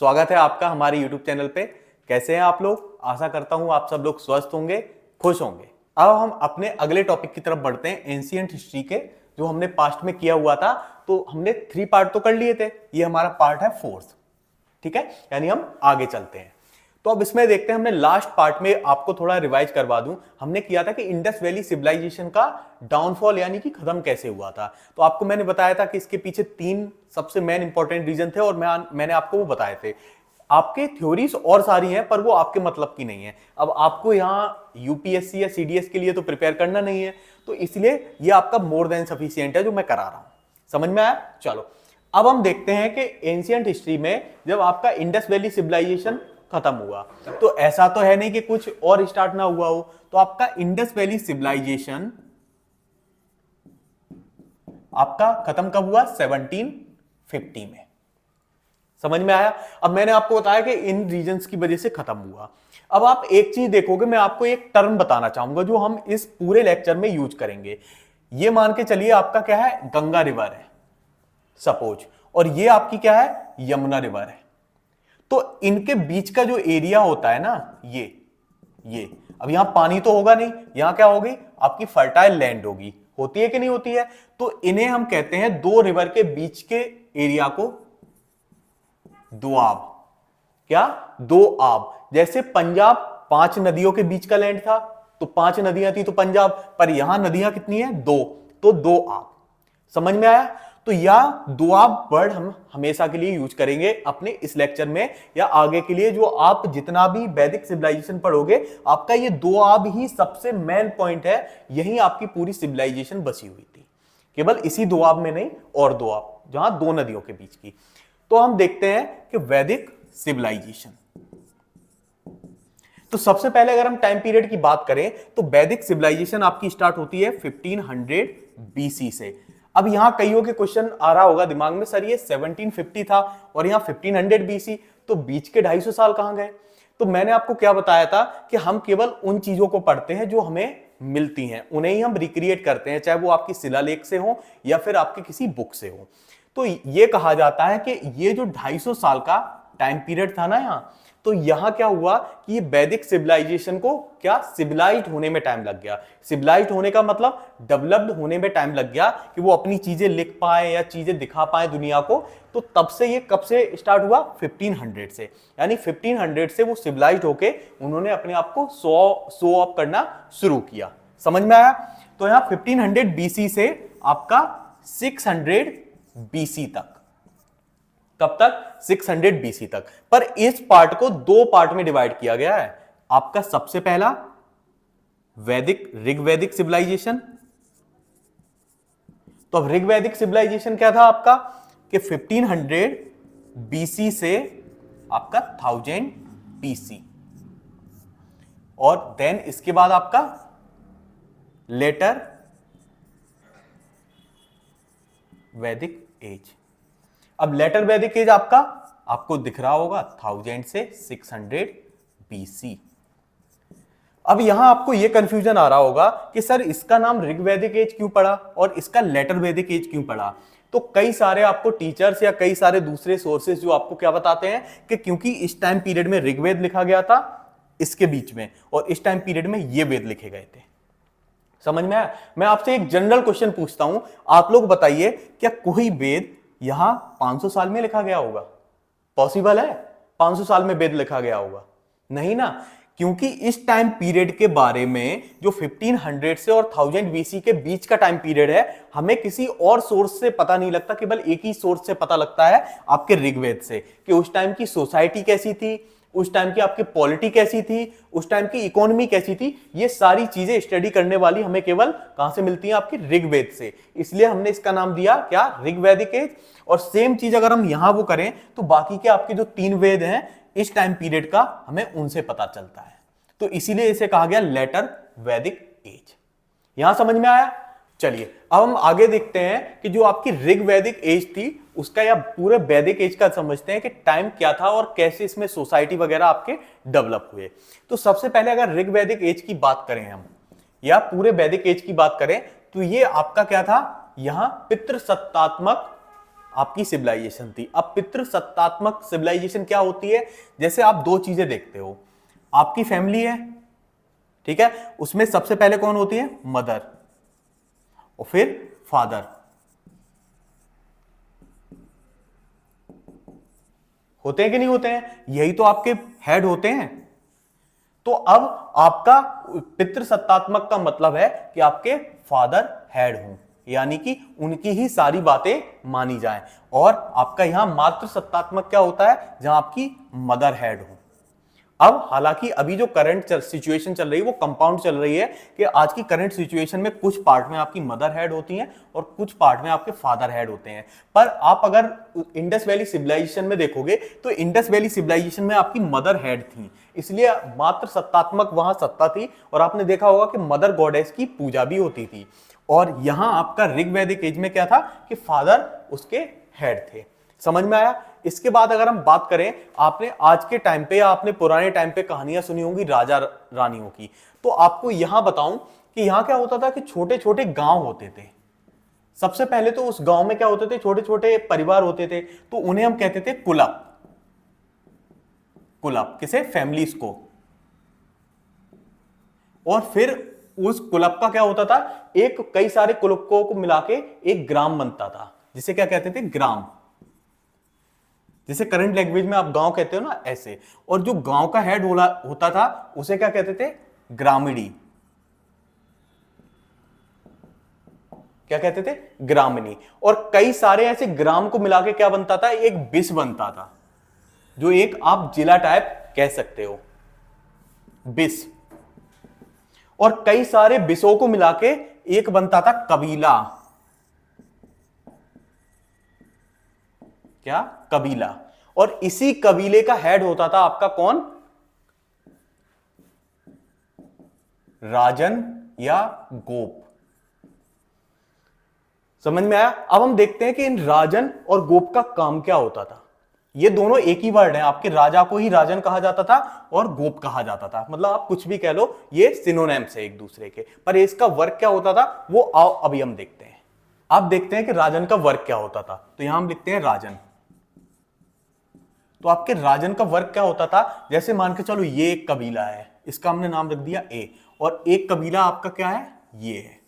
स्वागत है आपका हमारे YouTube चैनल पे। कैसे हैं आप लोग? आशा करता हूं आप सब लोग स्वस्थ होंगे, खुश होंगे। अब हम अपने अगले टॉपिक की तरफ बढ़ते हैं, एंशिएंट हिस्ट्री के, जो हमने पास्ट में किया हुआ था। तो हमने 3 पार्ट तो कर लिए थे, ये हमारा पार्ट है 4th। ठीक है, यानी हम आगे चलते हैं। तो अब इसमें देखते हैं, हमने लास्ट पार्ट में आपको थोड़ा रिवाइज करवा दूं, हमने किया था कि इंडस वैली सिविलाइजेशन का डाउनफॉल यानी कि खत्म कैसे हुआ था। तो आपको मैंने बताया था कि इसके पीछे 3 सबसे मेन इंपॉर्टेंट रीजन थे और मैंने आपको वो बताए थे। आपके थ्योरीज और सारी हैं पर वो आपके मतलब की नहीं है। अब आपको यहाँ यूपीएससी या सीडीएस के लिए तो प्रिपेयर करना नहीं है, तो इसलिए ये आपका मोर देन सफिशिएंट है जो मैं करा रहा हूं। समझ में आया? चलो अब हम देखते हैं कि एंशिएंट हिस्ट्री में जब आपका इंडस वैली सिविलाइजेशन खत्म हुआ, तो ऐसा तो है नहीं कि कुछ और स्टार्ट ना हुआ हो। तो आपका इंडस वैली सिविलाइजेशन आपका खत्म कब हुआ? 1750 में। समझ में आया? अब मैंने आपको बताया कि इन रीजंस की वजह से खत्म हुआ। अब आप एक चीज देखोगे, मैं आपको एक टर्म बताना चाहूंगा जो हम इस पूरे लेक्चर में यूज करेंगे। ये मान के चलिए आपका क्या है, गंगा रिवर है सपोज, और ये आपकी क्या है, यमुना रिवर है। तो इनके बीच का जो एरिया होता है ना, ये अब यहां पानी तो होगा नहीं, यहां क्या होगी, आपकी फर्टाइल लैंड होगी। होती है कि नहीं होती है? तो इन्हें हम कहते हैं, 2 रिवर के बीच के एरिया को दोआब। क्या? 2 आब। जैसे पंजाब 5 नदियों के बीच का लैंड था, तो 5 नदियां थी तो पंजाब, पर यहां नदियां कितनी है? 2, तो 2 आब। समझ में आया? तो या दोआब वर्ड हम हमेशा के लिए यूज करेंगे अपने इस लेक्चर में या आगे के लिए। जो आप जितना भी वैदिक सिविलाइजेशन पढ़ोगे, आपका ये दोआब ही सबसे मेन पॉइंट है। यही आपकी पूरी सिविलाइजेशन बसी हुई थी, केवल इसी दोआब में नहीं, और दोआब जहां 2 नदियों के बीच की। तो हम देखते हैं कि वैदिक सिविलाइजेशन। तो सबसे पहले अगर हम टाइम पीरियड की बात करें, तो वैदिक सिविलाइजेशन आपकी स्टार्ट होती है 1500 बीसी से। अब यहां कईयों के क्वेश्चन आ रहा होगा दिमाग में, सर ये 1750 था और यहां 1500 बीसी, तो बीच के 250 साल कहां गए? तो मैंने आपको क्या बताया था कि हम केवल उन चीजों को पढ़ते हैं जो हमें मिलती हैं, उन्हें ही हम रिक्रिएट करते हैं, चाहे वो आपकी शिलालेख से हो या फिर आपके किसी बुक से हो। तो ये कहा जाता है कि ये जो 250 साल का टाइम पीरियड था ना यहां, तो यहां क्या हुआ कि ये वैदिक सिविलाइजेशन को क्या सिविलाइज्ड होने में टाइम लग गया। सिविलाइज्ड होने का मतलब डेवलप्ड होने में टाइम लग गया, कि वो अपनी चीजें लिख पाए या चीजें दिखा पाए दुनिया को। तो तब से ये कब से स्टार्ट हुआ? 1500 से। यानी 1500 से वो सिविलाइज्ड होके उन्होंने अपने आप को शो ऑफ करना शुरू किया। समझ में आया? तो यहां 1500 बीसी से आपका 600 बीसी तक। कब तक? 600 बीसी तक। पर इस पार्ट को 2 पार्ट में डिवाइड किया गया है। आपका सबसे पहला वैदिक ऋग्वैदिक सिविलाइजेशन। तो अब ऋग्वैदिक सिविलाइजेशन क्या था आपका कि 1500 बीसी से आपका 1000 बीसी, और देन इसके बाद आपका लेटर वैदिक एज। अब लेटर वैदिक एज आपको दिख रहा होगा 1000 से 600 बीसी। अब यहां आपको यह कंफ्यूजन आ रहा होगा कि सर इसका नाम ऋग्वैदिक एज क्यों पड़ा और इसका लेटर वैदिक एज क्यों पड़ा? तो कई सारे आपको टीचर्स या कई सारे दूसरे सोर्सेज जो आपको क्या बताते हैं कि क्योंकि इस टाइम पीरियड में ऋग्वेद लिखा गया था इसके बीच में, और इस टाइम पीरियड में ये वेद लिखे गए थे। समझ में आया? मैं आपसे एक जनरल क्वेश्चन पूछता हूं, आप लोग बताइए, क्या कोई वेद यहां 500 साल में लिखा गया होगा? पॉसिबल है 500 साल में वेद लिखा गया होगा? नहीं ना, क्योंकि इस टाइम पीरियड के बारे में जो 1500 से और 1000 बीसी के बीच का टाइम पीरियड है, हमें किसी और सोर्स से पता नहीं लगता, केवल एक ही सोर्स से पता लगता है, आपके ऋग्वेद से, कि उस टाइम की सोसाइटी कैसी थी, उस टाइम की आपकी पॉलिटी कैसी थी, उस टाइम की इकोनॉमी कैसी थी। ये सारी चीजें स्टडी करने वाली हमें केवल कहां से मिलती हैं? आपके ऋग्वेद से। इसलिए हमने इसका नाम दिया क्या? ऋग्वैदिक एज। और सेम चीज अगर हम यहां वो करें, तो बाकी के आपके जो 3 वेद हैं इस टाइम पीरियड का, हमें उनसे पता चलता है। तो इसीलिए इसे कहा गया लेटर वैदिक एज। यहां समझ में आया? चलिए अब हम आगे देखते हैं कि जो आपकी ऋग्वैदिक एज थी उसका या पूरे वैदिक एज का समझते हैं कि टाइम क्या था और कैसे इसमें सोसाइटी वगैरह आपके डेवलप हुए। तो सबसे पहले अगर ऋग्वैदिक एज की बात करें हम या पूरे वैदिक एज की बात करें, तो ये आपका क्या था? यहां पितृसत्तात्मक आपकी सिविलाइजेशन थी। अब पितृसत्तात्मक सिविलाइजेशन क्या होती है? जैसे आप दो चीजें देखते हो, आपकी फैमिली है, ठीक है, उसमें सबसे पहले कौन होती है? मदर, और फिर फादर। होते हैं कि नहीं होते हैं? यही तो आपके हेड होते हैं। तो अब आपका पितृसत्तात्मक का मतलब है कि आपके फादर हेड हों, यानी कि उनकी ही सारी बातें मानी जाएं। और आपका यहां मातृ सत्तात्मक क्या होता है? जहां आपकी मदर हेड हो। अब हालांकि अभी जो करंट सिचुएशन चल रही है वो कंपाउंड चल रही है कि आज की करंट सिचुएशन में कुछ पार्ट में आपकी मदर हेड होती हैं और कुछ पार्ट में आपके फादर हेड होते हैं। पर आप अगर इंडस वैली सिविलाइजेशन में देखोगे तो इंडस वैली सिविलाइजेशन में आपकी मदर हेड थी, इसलिए मात्र सत्तात्मक वहां सत्ता थी। और आपने देखा होगा कि मदर गॉडेस की पूजा भी होती थी। और यहां आपका ऋग्वैदिक एज में क्या था कि फादर उसके हेड थे। समझ में आया? इसके बाद अगर हम बात करें, आपने आज के टाइम पे या आपने पुराने टाइम पे कहानियां सुनी होंगी राजा रानियों की, तो आपको यहां बताऊं कि यहां क्या होता था कि छोटे छोटे गांव होते थे। सबसे पहले तो उस गांव में क्या होते थे? छोटे छोटे परिवार होते थे, तो उन्हें हम कहते थे कुलप। कुलप किसे? फैमिलीज को। और फिर उस कुलप का क्या होता था? एक कई सारे कुलपों को मिला के एक ग्राम बनता था, जिसे क्या कहते थे? ग्राम। जैसे करंट लैंग्वेज में आप गांव कहते हो ना, ऐसे। और जो गांव का हेड होता था उसे क्या कहते थे? ग्रामीणी। क्या कहते थे? ग्रामीणी। और कई सारे ऐसे ग्राम को मिला के क्या बनता था? एक बिस बनता था, जो एक आप जिला टाइप कह सकते हो, बिस। और कई सारे बिसों को मिला के एक बनता था कबीला। क्या? कबीला। और इसी कबीले का हेड होता था आपका कौन? राजन या गोप। समझ में आया? अब हम देखते हैं कि इन राजन और गोप का काम क्या होता था। ये दोनों एक ही वर्ड हैं, आपके राजा को ही राजन कहा जाता था और गोप कहा जाता था। मतलब आप कुछ भी कह लो, ये सिनोनिम्स है एक दूसरे के। पर इसका वर्क क्या होता था वो आओ अभी हम देखते हैं। आप देखते हैं कि राजन का वर्क क्या होता था, तो यहां हम लिखते हैं राजन। तो आपके राजन का वर्क क्या होता था? जैसे मान के चलो ये एक कबीला है, इसका हमने नाम रख दिया ए, और एक कबीला आपका क्या है? ये है,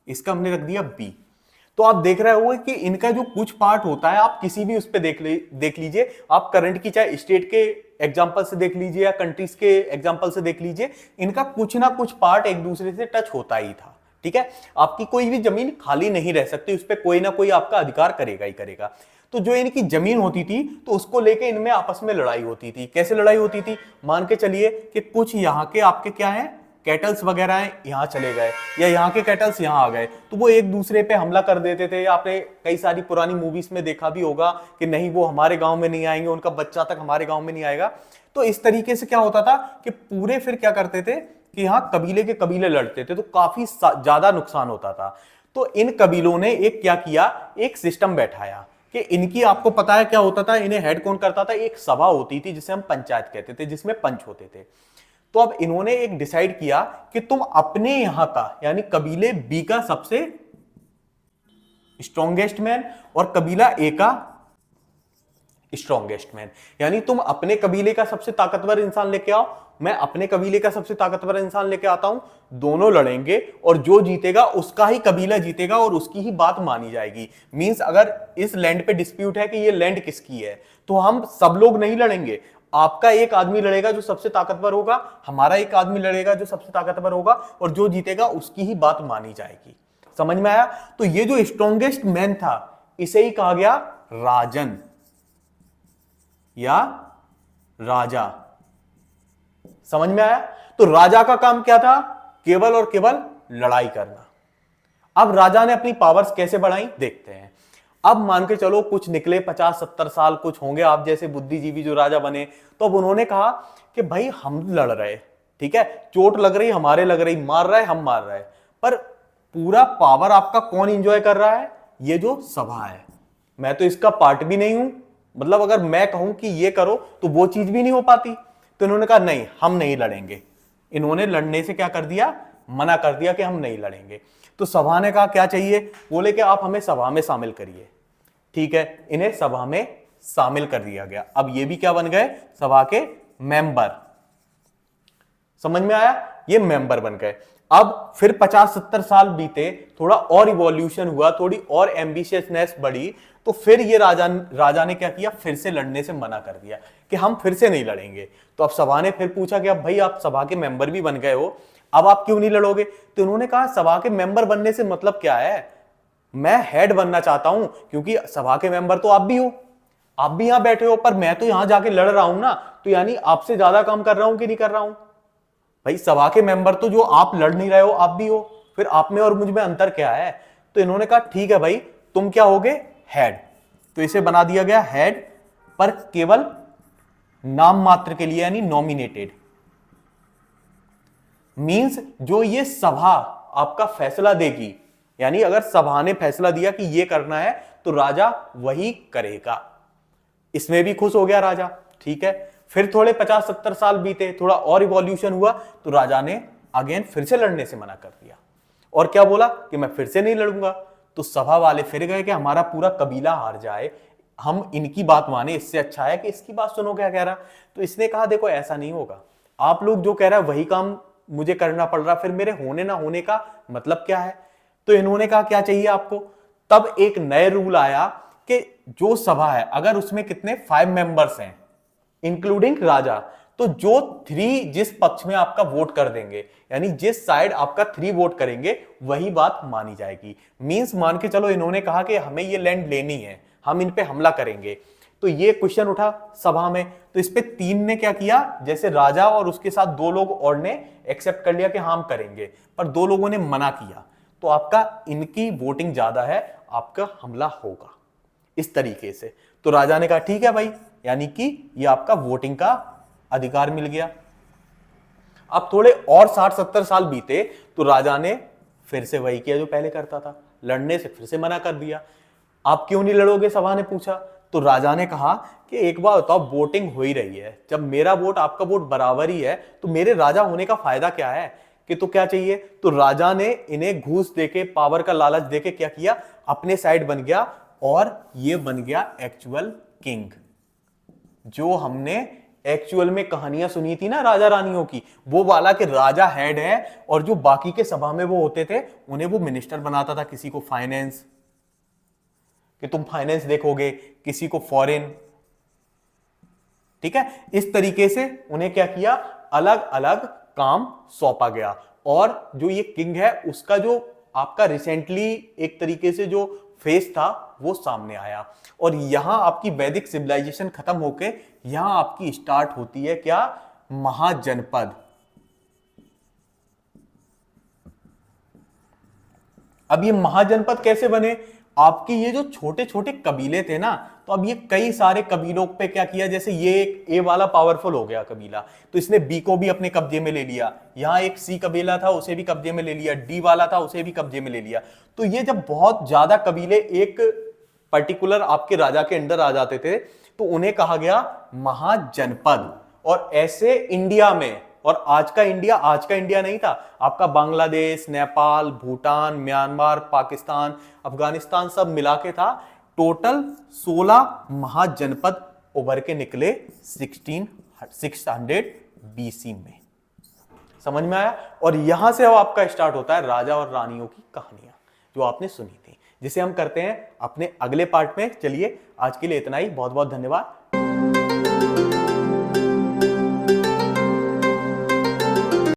इसका हमने रख दिया बी। तो आप देख रहे हो कि इनका जो कुछ पार्ट होता है, आप किसी भी उस पर देख लीजिए, आप करंट की चाहे स्टेट के एग्जांपल से देख लीजिए या कंट्रीज के एग्जांपल से देख लीजिए, इनका कुछ ना कुछ पार्ट एक दूसरे से टच होता ही था। ठीक है, आपकी कोई भी जमीन खाली नहीं रह सकती, उस पर कोई ना कोई आपका अधिकार करेगा ही करेगा। तो जो इनकी जमीन होती थी तो उसको लेके इनमें आपस में लड़ाई होती थी। कैसे लड़ाई होती थी? मान के चलिए कि कुछ यहाँ के आपके क्या है, कैटल्स वगैरह हैं, यहाँ चले गए, या यहाँ के कैटल्स यहाँ आ गए, तो वो एक दूसरे पे हमला कर देते थे। आपने कई सारी पुरानी मूवीज में देखा भी होगा कि नहीं वो हमारे गांव में नहीं आएंगे, उनका बच्चा तक हमारे गांव में नहीं आएगा। तो इस तरीके से क्या होता था कि पूरे फिर क्या करते थे कि यहाँ कबीले के कबीले लड़ते थे, तो काफी ज्यादा नुकसान होता था। तो इन कबीलों ने एक क्या किया, एक सिस्टम बैठाया कि इनकी, आपको पता है क्या होता था, इन्हें हेड कौन करता था? एक सभा होती थी जिसे हम पंचायत कहते थे, जिसमें पंच होते थे। तो अब इन्होंने एक डिसाइड किया कि तुम अपने यहां का यानी कबीले बी का सबसे स्ट्रॉन्गेस्ट मैन और कबीला ए का स्ट्रॉन्गेस्ट मैन, यानी तुम अपने कबीले का सबसे ताकतवर इंसान लेके आओ, मैं अपने कबीले का सबसे ताकतवर इंसान लेके आता हूं, दोनों लड़ेंगे और जो जीतेगा उसका ही कबीला जीतेगा और उसकी ही बात मानी जाएगी। मींस अगर इस लैंड पे डिस्प्यूट है कि ये लैंड किसकी है, तो हम सब लोग नहीं लड़ेंगे, आपका एक आदमी लड़ेगा जो सबसे ताकतवर होगा, हमारा एक आदमी लड़ेगा जो सबसे ताकतवर होगा, और जो जीतेगा उसकी ही बात मानी जाएगी। समझ में आया? तो ये जो स्ट्रॉन्गेस्ट मैन था इसे ही कहा गया राजन या राजा। समझ में आया? तो राजा का काम क्या था? केवल और केवल लड़ाई करना। अब राजा ने अपनी पावर्स कैसे बढ़ाई देखते हैं। अब मान के चलो कुछ निकले 50-70 साल कुछ होंगे आप जैसे बुद्धिजीवी जो राजा बने, तो अब उन्होंने कहा कि भाई हम लड़ रहे, ठीक है, चोट लग रही हमारे लग रही, मार रहा है हम मार रहे, पर पूरा पावर आपका कौन एंजॉय कर रहा है? ये जो सभा है, मैं तो इसका पार्ट भी नहीं हूं, मतलब अगर मैं कहूं कि ये करो तो वो चीज भी नहीं हो पाती। तो इन्होंने कहा नहीं हम नहीं लड़ेंगे, इन्होंने लड़ने से क्या कर दिया? मना कर दिया कि हम नहीं लड़ेंगे। तो सभा ने कहा क्या चाहिए? बोले कि आप हमें सभा में शामिल करिए। ठीक है, इन्हें सभा में शामिल कर दिया गया। अब ये भी क्या बन गए, सभा के मेंबर। समझ में आया, ये मेंबर बन गए। अब फिर 50-70 साल बीते, थोड़ा और इवोल्यूशन हुआ, थोड़ी और एम्बिशियसनेस बढ़ी, तो फिर ये राजा ने क्या किया, फिर से लड़ने से मना कर दिया कि हम फिर से नहीं लड़ेंगे। तो अब सभा ने फिर पूछा कि अब भाई आप सभा के मेंबर भी बन गए हो, अब आप क्यों नहीं लड़ोगे? तो इन्होंने कहा सभा के मेंबर बनने से मतलब क्या है, मैं हेड बनना चाहता हूं, क्योंकि सभा के मेंबर तो आप भी हो, आप भी यहां बैठे हो, पर मैं तो यहां जाके लड़ रहा हूं ना, तो यानी आपसे ज्यादा काम कर रहा हूं कि नहीं कर रहा हूं? भाई सभा के मेंबर तो जो आप लड़ नहीं रहे हो आप भी हो, फिर आप में और मुझ में अंतर क्या है? तो इन्होंने कहा ठीक है भाई, तुम क्या होगे, हेड। तो इसे बना दिया गया हेड, पर केवल नाम मात्र के लिए, यानी नॉमिनेटेड। मींस जो ये सभा आपका फैसला देगी, यानी अगर सभा ने फैसला दिया कि ये करना है तो राजा वही करेगा। इसमें भी खुश हो गया राजा, ठीक है। फिर थोड़े 50-70 साल बीते, थोड़ा और इवोल्यूशन हुआ, तो राजा ने अगेन फिर से लड़ने से मना कर दिया और क्या बोला कि मैं फिर से नहीं लड़ूंगा। तो सभा वाले फिर गए कि हमारा पूरा कबीला हार जाए, हम इनकी बात माने, इससे अच्छा है कि इसकी बात सुनो क्या कह रहा। तो इसने कहा देखो ऐसा नहीं होगा, आप लोग जो कह रहा है वही काम मुझे करना पड़ रहा, फिर मेरे होने ना होने का मतलब क्या है? तो इन्होंने कहा क्या चाहिए आपको? तब एक नए रूल आया कि जो सभा है अगर उसमें कितने 5 मेंबर्स हैं इंक्लूडिंग राजा, तो जो 3 जिस पक्ष में आपका वोट कर देंगे, यानी जिस साइड आपका 3 वोट करेंगे वही बात मानी जाएगी। मींस मान के चलो इन्होंने कहा कि हमें ये लैंड लेनी है, हम इन पे हमला करेंगे, तो ये क्वेश्चन उठा सभा में, तो इस पे 3 ने क्या किया, जैसे राजा और उसके साथ 2 लोग और ने एक्सेप्ट कर लिया कि हम करेंगे, पर 2 लोगों ने मना किया, तो आपका इनकी वोटिंग ज्यादा है, आपका हमला होगा इस तरीके से। तो राजा ने कहा ठीक है भाई, यानी कि ये आपका वोटिंग का अधिकार मिल गया। अब थोड़े और 60-70 साल बीते, तो राजा ने फिर से वही किया जो पहले करता था, लड़ने से फिर से मना कर दिया। आप क्यों नहीं लड़ोगे, सभा ने पूछा। तो राजा ने कहा कि एक बार बताओ, वोटिंग हो ही रही है, जब मेरा वोट आपका वोट बराबर ही है तो मेरे राजा होने का फायदा क्या है, कि तो क्या चाहिए। तो राजा ने इन्हें घूस देके, पावर का लालच देके क्या किया, अपने साइड बन गया, और ये बन गया एक्चुअल किंग। जो हमने एक्चुअल में कहानियां सुनी थी ना राजा रानियों की, वो वाला कि राजा हेड है और जो बाकी के सभा में वो होते थे उन्हें वो मिनिस्टर बनाता था, किसी को फाइनेंस, कि तुम फाइनेंस देखोगे, किसी को फॉरेन, ठीक है। इस तरीके से उन्हें क्या किया, अलग अलग काम सौंपा गया। और जो ये किंग है उसका जो आपका रिसेंटली एक तरीके से जो फेस था वो सामने आया, और यहां आपकी वैदिक सिविलाइजेशन खत्म होके यहां आपकी स्टार्ट होती है क्या, महाजनपद। अब ये महाजनपद कैसे बने, आपके ये जो छोटे छोटे कबीले थे ना, तो अब ये कई सारे कबीलों पे क्या किया, जैसे ये एक ए वाला पावरफुल हो गया कबीला, तो इसने बी को भी अपने कब्जे में ले लिया, यहां एक सी कबीला था उसे भी कब्जे में ले लिया, डी वाला था उसे भी कब्जे में ले लिया। तो ये जब बहुत ज्यादा कबीले एक पर्टिकुलर आपके राजा के अंडर आ जाते थे तो उन्हें कहा गया महाजनपद। और ऐसे इंडिया में, और आज का इंडिया नहीं था, आपका बांग्लादेश, नेपाल, भूटान, म्यांमार, पाकिस्तान, अफगानिस्तान सब मिला के था, टोटल 16 महाजनपद उभर के निकले 1600 BC में। समझ में आया। और यहां से अब आपका स्टार्ट होता है राजा और रानियों की कहानियां जो आपने सुनी थी, जिसे हम करते हैं अपने अगले पार्ट में। चलिए आज के लिए इतना ही, बहुत बहुत धन्यवाद।